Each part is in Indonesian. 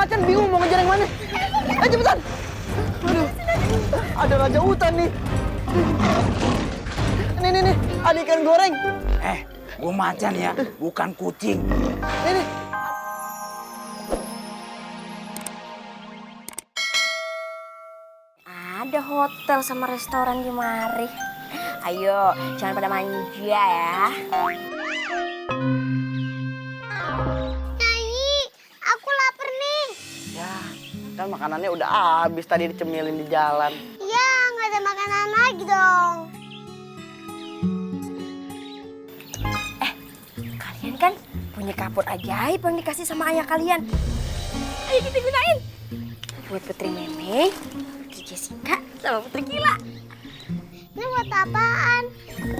macan bingung mau ngejar yang mana. Ayo cepetan. Aduh, ada raja hutan nih. Nih, ada ikan goreng. Gua macan ya, bukan kucing. Nih. Ada hotel sama restoran di mari. Ayo, jangan pada manja ya. Nyai, aku lapar nih. Ya, kan makanannya udah habis tadi dicemilin di jalan. Ya, nggak ada makanan lagi dong. Kalian kan punya kapur ajaib yang dikasih sama ayah kalian. Ayo kita gunain. Buat Putri Meme, Putri Jessica, sama Putri Gila. Ini buat apaan?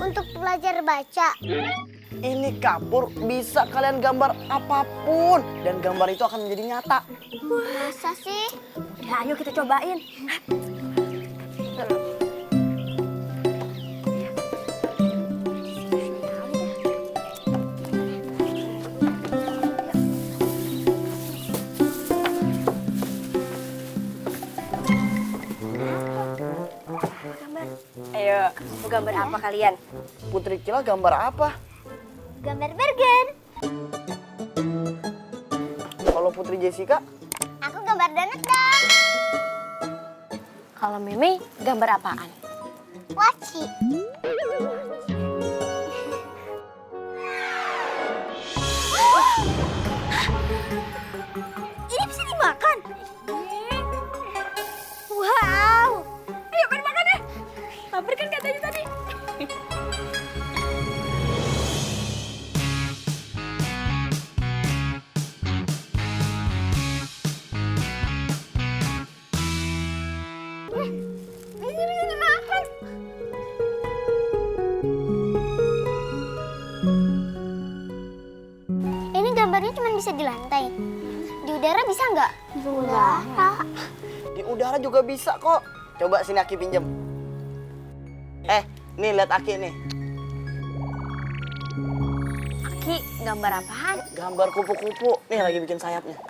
Untuk belajar baca. Ini kapur bisa kalian gambar apapun dan gambar itu akan menjadi nyata. Masa sih? Udah, ayo kita cobain. Ayo, mau gambar apa kalian? Putri Kila gambar apa? Gambar burger. Kalau Putri Jessica? Aku gambar donat dong. Kalau Meme, gambar apaan? Waci. Ini bisa dimakan? Wow! Ayo kan makan ya! Lapar kan katanya tadi? Bisa dimakan. Ini gambarnya cuma bisa di lantai. Di udara bisa nggak? Di udara. Di udara juga bisa kok. Coba sini Aki pinjem. Nih lihat Aki nih. Aki, gambar apaan? Gambar kupu-kupu. Nih lagi bikin sayapnya.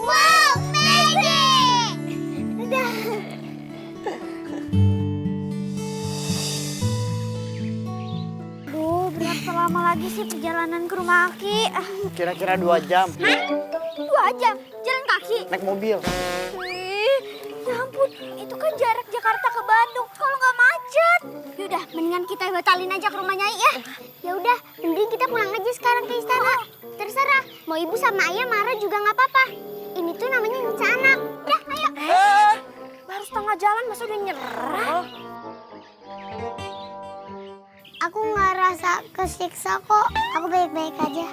Wow, magic! Duh, berapa lama lagi sih perjalanan ke rumah Aki? Kira-kira 2 jam. 2 jam? Jalan kaki? Naik mobil. Ya ampun, itu kan jarak Jakarta ke Bandung. Kalau nggak macet. Yaudah, mendingan kita batalin aja ke rumah Nyai ya. Ya udah, mending kita pulang aja sekarang ke istana. Terserah, mau ibu sama ayah marah juga nggak apa-apa. Ini tuh namanya nyiksa anak. Udah, ayo. Baru setengah jalan masa udah nyerah? Aku nggak rasa kesiksa kok. Aku baik-baik aja.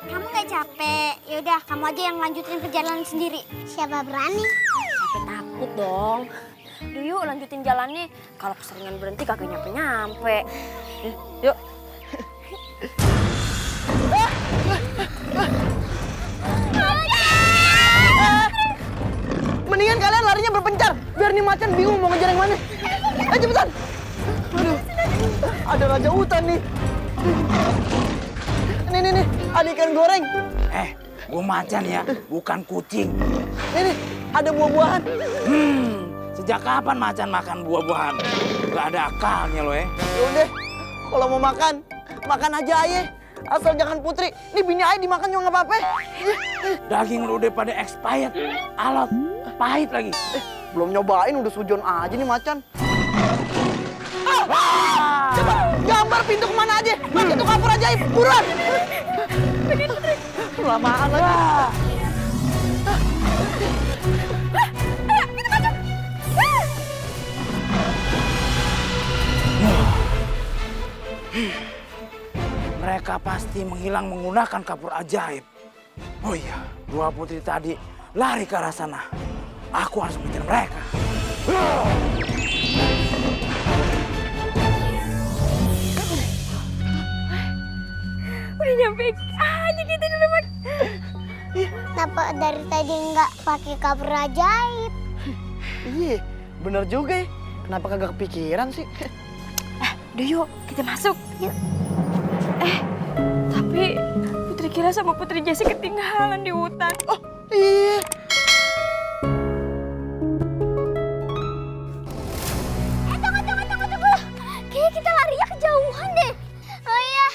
Kamu nggak capek? Ya udah, kamu aja yang lanjutin perjalanan sendiri. Siapa berani? Sampai takut dong. Duh yuk lanjutin jalannya. Kalau keseringan berhenti kagak nyampe-nyampe. Yuk. Mendingan kalian larinya berpencar. Biar nih macan bingung mau ngejar yang mana. Ayo cepetan. Aduh, ada raja hutan nih. Nih, ada ikan goreng. Gua macan ya, bukan kucing. Nih, ada buah-buahan. Sejak kapan macan makan buah-buahan? Gak ada akalnya lo ya. Yaudah, kalau mau makan, makan aja ayah. Asal jangan Putri. Ini bini ayah dimakan juga nggak apa-apa. Daging lu udah pada expired, alot, pahit lagi. Belum nyobain udah sujon aja nih macan. Wah! Coba gambar pintu kemana aja. Masih itu kapur ajaib. Buruan. Lamaan lagi. Wah! Mereka pasti menghilang menggunakan kapur ajaib. Oh iya, 2 putri tadi lari ke arah sana. Aku harus mengejar mereka. Udah nyampe aja kita di rumah. Kenapa dari tadi nggak pakai kapur ajaib? Iya, bener juga ya. Kenapa kagak kepikiran sih? Udah yuk, kita masuk. Yuk. Tapi Putri Kila sama Putri Jessi ketinggalan di hutan. Oh iya. Tunggu. Kayaknya kita larinya kejauhan deh. Oh iya,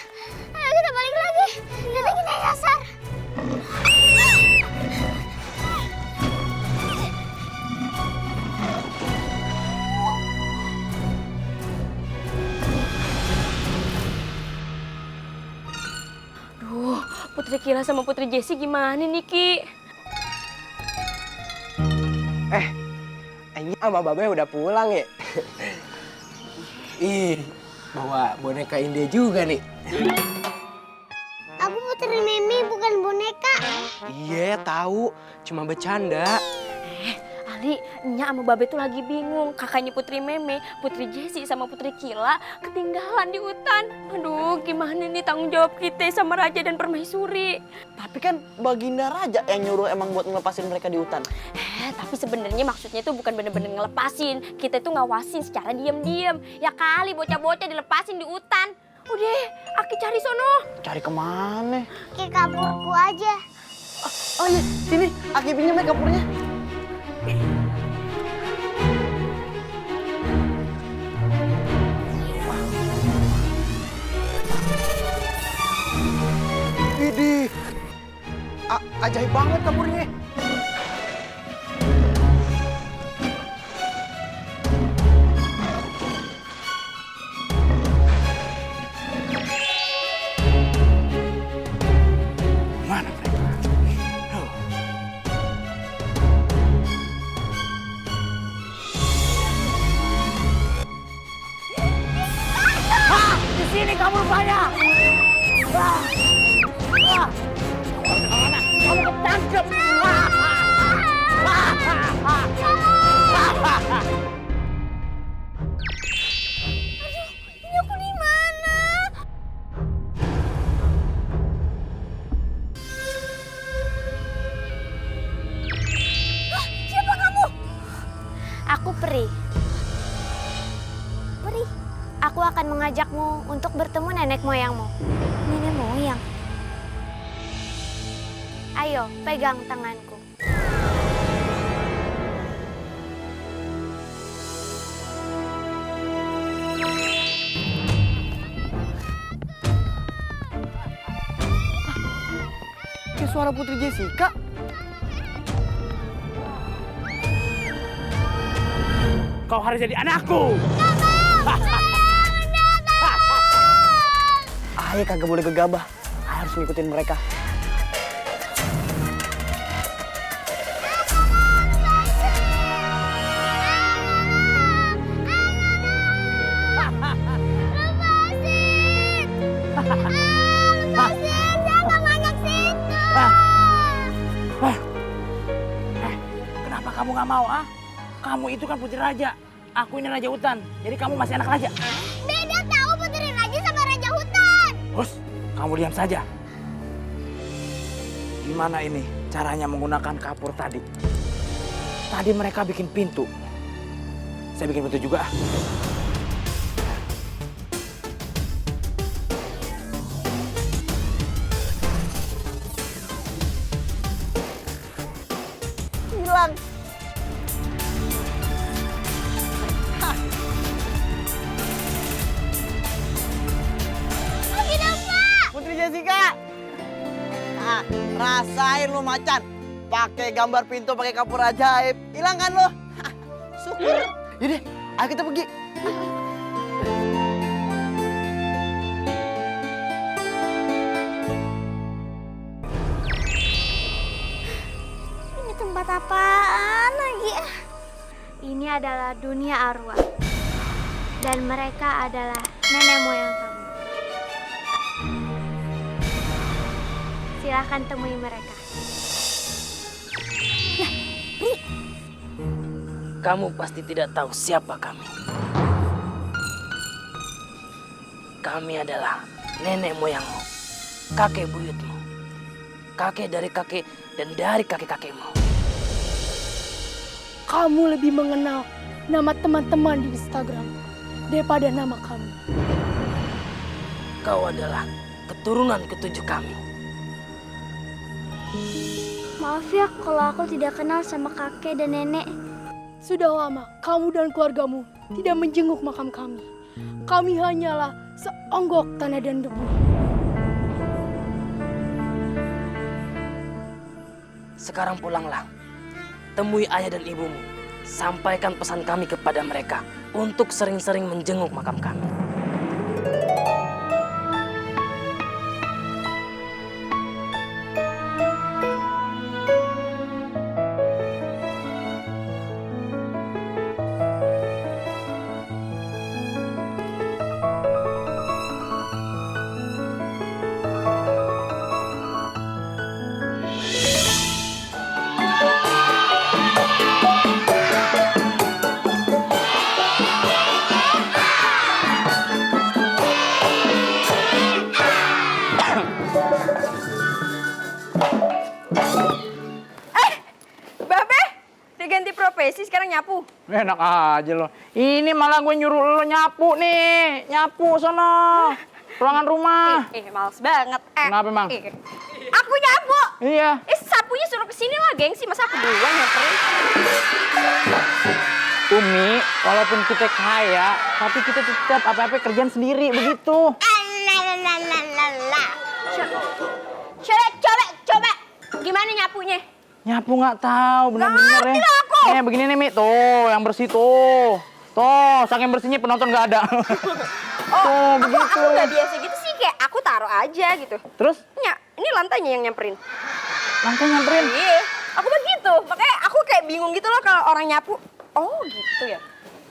ayo kita balik lagi. Nanti kita nyasar. Duh, Putri Kila sama Putri Jessi gimana nih, Ki? Ini sama Babe udah pulang ya? Ih, bawa boneka India juga nih. Aku Putri Mimi bukan boneka. Iya, tahu. Cuma bercanda. Ali, Nya sama Babe tuh lagi bingung. Kakaknya Putri Meme, Putri Jessi sama Putri Kila ketinggalan di hutan. Aduh, gimana nih tanggung jawab kita sama Raja dan Permaisuri? Tapi kan Baginda Raja yang nyuruh emang buat ngelepasin mereka di hutan. Tapi sebenarnya maksudnya itu bukan bener-bener ngelepasin. Kita tuh ngawasin secara diam-diam. Ya kali bocah-bocah dilepasin di hutan. Udah, Aki cari sono. Cari kemana? Ke kapurku aja. Oh iya, sini. Aki pinjam ya kapurnya. Widih, ajaib banget kapurnya. Mana mereka? Oh. Di sini kamu rupanya. Kamu ketangkep. Ini aku di mana? Siapa kamu? Aku Peri. Peri, aku akan mengajakmu untuk bertemu nenek moyangmu. Nenek moyang? Ayo, pegang tanganku. Kayak suara Putri Jessica. Kau harus jadi anakku. Ayah kagak boleh gegabah. Ayah harus ngikutin mereka. Kenapa kamu nggak mau, ah? Kamu itu kan putri raja. Aku ini raja hutan. Jadi kamu masih anak raja. Beda tahu putri raja sama raja hutan. Bos, kamu diam saja. Gimana ini caranya menggunakan kapur tadi? Tadi mereka bikin pintu. Saya bikin pintu juga. Hilang. Putri Jessica. Nah, rasain lu macan. Pakai gambar pintu, pakai kapur ajaib. Hilang kan lu? Syukur. Yaudah, ayo kita pergi. Ini tempat apaan lagi? Ini adalah dunia arwah. Dan mereka adalah nenek moyang kamu. Silahkan temui mereka. Kamu pasti tidak tahu siapa kami. Kami adalah nenek moyangmu, kakek buyutmu, kakek dari kakek dan dari kakek-kakekmu. Kamu lebih mengenal nama teman-teman di Instagram daripada nama kamu. kau adalah keturunan ketujuh kami. Maaf ya kalau aku tidak kenal sama kakek dan nenek. Sudah lama kamu dan keluargamu tidak menjenguk makam kami. Kami hanyalah seonggok tanah dan debu. Sekarang pulanglah. Temui ayah dan ibumu. Sampaikan pesan kami kepada mereka untuk sering-sering menjenguk makam kami. Babe, udah ganti profesi sekarang nyapu. Enak aja lo. Ini malah gue nyuruh lo nyapu nih. Nyapu sono. Ruangan rumah. Males banget. Kenapa, Mang? Aku nyapu. Iya. Sapunya suruh kesini lah, gengsi. Masa aku duluan nyamperin? Umi, walaupun kita kaya, tapi kita tetap apa-apa kerjaan sendiri begitu. Coba. Gimana nyapunya? Nyapu nggak tahu bener-bener ya. ngerti lah aku. Nih begini nih Mi, tuh yang bersih tuh. Tuh, saking bersihnya penonton nggak ada. Tuh, begitu. Aku nggak biasa gitu sih, kayak aku taruh aja gitu. Terus Ini lantainya yang nyamperin. lantai nyamperin. Iya, aku begitu. Makanya aku kayak bingung gitu loh kalau orang nyapu. Oh gitu ya.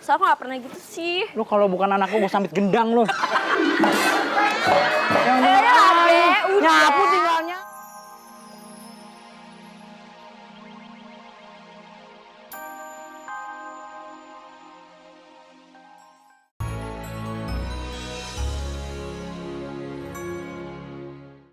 Soalnya aku nggak pernah gitu sih. Lu kalau bukan anakku gue sambit gendang lu. Yang bener